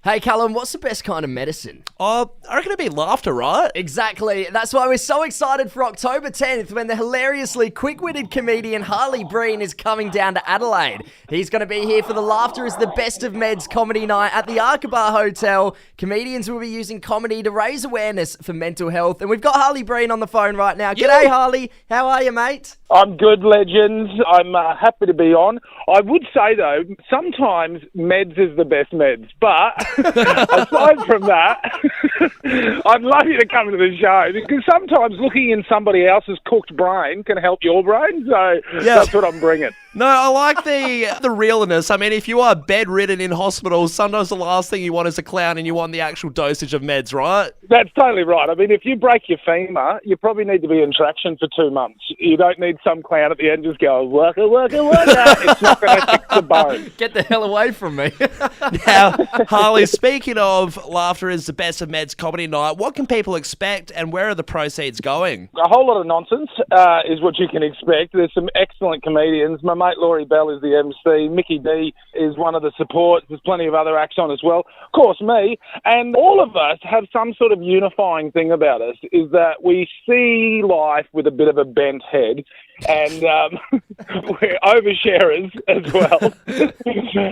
Hey, Callum, what's the best kind of medicine? Oh, I reckon it'd be laughter, right? Exactly. That's why we're so excited for October 10th when the hilariously quick-witted comedian Harley Breen is coming down to Adelaide. He's going to be here for the Laughter is the Best of Meds comedy night at the Arkaba Hotel. Comedians will be using comedy to raise awareness for mental health. And we've got Harley Breen on the phone right now. G'day, Harley. How are you, mate? I'm good, legends. I'm happy to be on. I would say, though, sometimes meds is the best meds. But aside from that, I'd love you to come to the show because sometimes looking in somebody else's cooked brain can help your brain. So that's what I'm bringing. No, I like the realness. I mean, if you are bedridden in hospital, sometimes the last thing you want is a clown and you want the actual dosage of meds, right? That's totally right. I mean, if you break your femur, you probably need to be in traction for 2 months. You don't need some clown at the end just go, work it. It's not going to fix the bone. Get the hell away from me. Now, Harley, speaking of Laughter is the Best of Meds comedy night, what can people expect and where are the proceeds going? A whole lot of nonsense is what you can expect. There's some excellent comedians. My mate Laurie Bell is the MC. Mickey D is one of the supports. There's plenty of other acts on as well. Of course, me. And all of us have some sort of unifying thing about us, is that we see life with a bit of a bent head. And we're oversharers as well.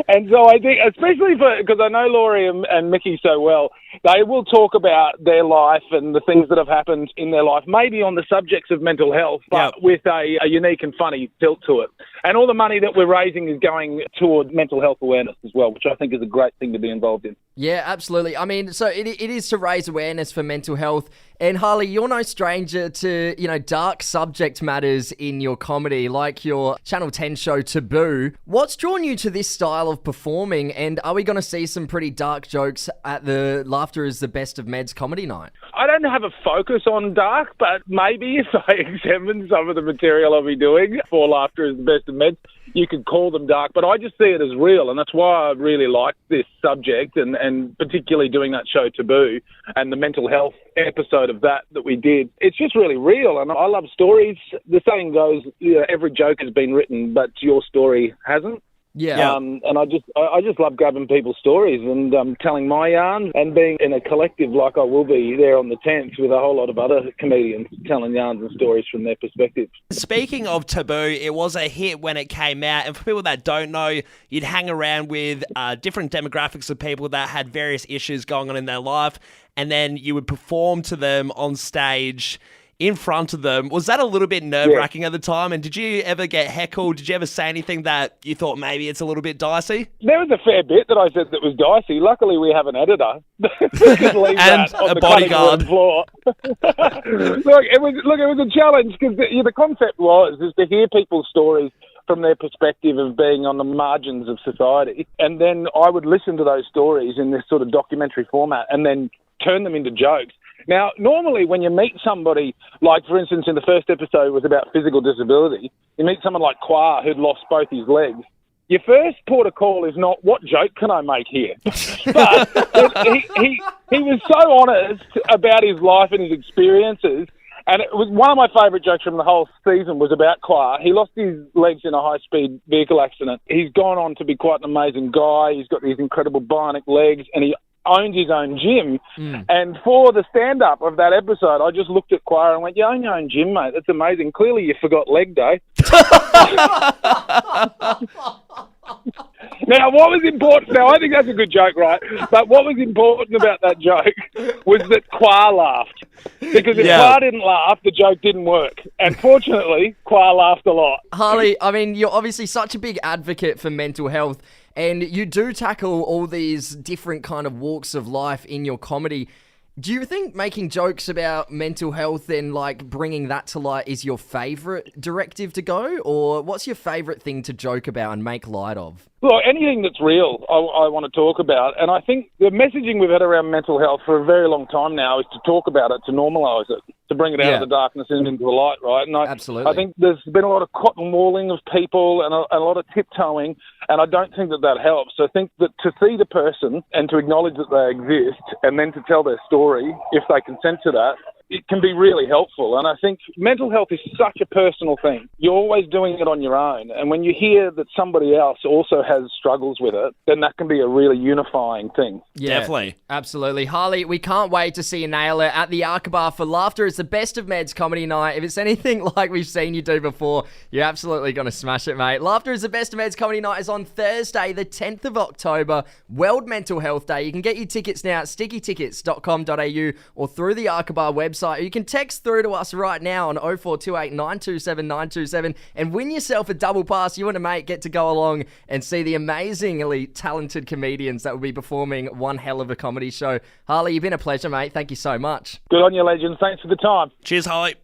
And so I think, especially because I know Laurie and Mickey so well, they will talk about their life and the things that have happened in their life, maybe on the subjects of mental health, but with a unique and funny tilt to it. And all the money that we're raising is going toward mental health awareness as well, which I think is a great thing to be involved in. Yeah, absolutely. I mean, so it is to raise awareness for mental health. And Harley, you're no stranger to, dark subject matters in your comedy, like your Channel 10 show Taboo. What's drawn you to this style of performing? And are we going to see some pretty dark jokes at the Laughter is the Best of Meds comedy night? I don't have a focus on dark, but maybe if I examine some of the material I'll be doing for Laughter is the Best of Meds, you could call them dark, but I just see it as real, and that's why I really like this subject, and particularly doing that show Taboo and the mental health episode of that we did. It's just really real, and I love stories. The saying goes, every joke has been written, but your story hasn't. Yeah. And I just love grabbing people's stories and telling my yarns and being in a collective like I will be there on the 10th with a whole lot of other comedians telling yarns and stories from their perspectives. Speaking of Taboo, it was a hit when it came out. And for people that don't know, you'd hang around with different demographics of people that had various issues going on in their life. And then you would perform to them on stage in front of them. Was that a little bit nerve-wracking at the time? And did you ever get heckled? Did you ever say anything that you thought maybe it's a little bit dicey? There was a fair bit that I said that was dicey. Luckily, we have an editor that could leave and that on a the bodyguard floor. It was a challenge because the concept is to hear people's stories from their perspective of being on the margins of society. And then I would listen to those stories in this sort of documentary format and then turn them into jokes. Now, normally when you meet somebody, like for instance in the first episode was about physical disability, you meet someone like Qua who'd lost both his legs. Your first port of call is not, what joke can I make here? But he was so honest about his life and his experiences. And it was one of my favourite jokes from the whole season was about Qua. He lost his legs in a high-speed vehicle accident. He's gone on to be quite an amazing guy. He's got these incredible bionic legs and he owns his own gym. And for the stand-up of that episode, I just looked at Qua and went, you own your own gym, mate. That's amazing. Clearly you forgot leg day. Now, what was important... Now, I think that's a good joke, right? But what was important about that joke was that Qua laughed. Because if Qua didn't laugh, the joke didn't work. And fortunately, Qua laughed a lot. Harley, I mean, you're obviously such a big advocate for mental health, and you do tackle all these different kind of walks of life in your comedy. Do you think making jokes about mental health and bringing that to light is your favourite directive to go? Or what's your favourite thing to joke about and make light of? Well, anything that's real, I want to talk about. And I think the messaging we've had around mental health for a very long time now is to talk about it, to normalise it, to bring it out of the darkness and into the light, right? And Absolutely. I think there's been a lot of cotton walling of people and a lot of tiptoeing, and I don't think that helps. I think that to see the person and to acknowledge that they exist and then to tell their story, if they consent to that, it can be really helpful. And I think mental health is such a personal thing. You're always doing it on your own. And when you hear that somebody else also has struggles with it, then that can be a really unifying thing. Yeah, Definitely. Absolutely. Harley, we can't wait to see you nail it at the Arkaba for Laughter. It's the best of Meds comedy night. If it's anything like we've seen you do before, you're absolutely going to smash it, mate. Laughter is the best of Meds comedy night is on Thursday, the 10th of October, World Mental Health Day. You can get your tickets now at stickytickets.com.au or through the Arkaba website. You can text through to us right now on 0428 927 927 and win yourself a double pass. You and a mate get to go along and see the amazingly talented comedians that will be performing one hell of a comedy show. Harley, you've been a pleasure, mate. Thank you so much. Good on you, legends. Thanks for the time. Cheers, Holly.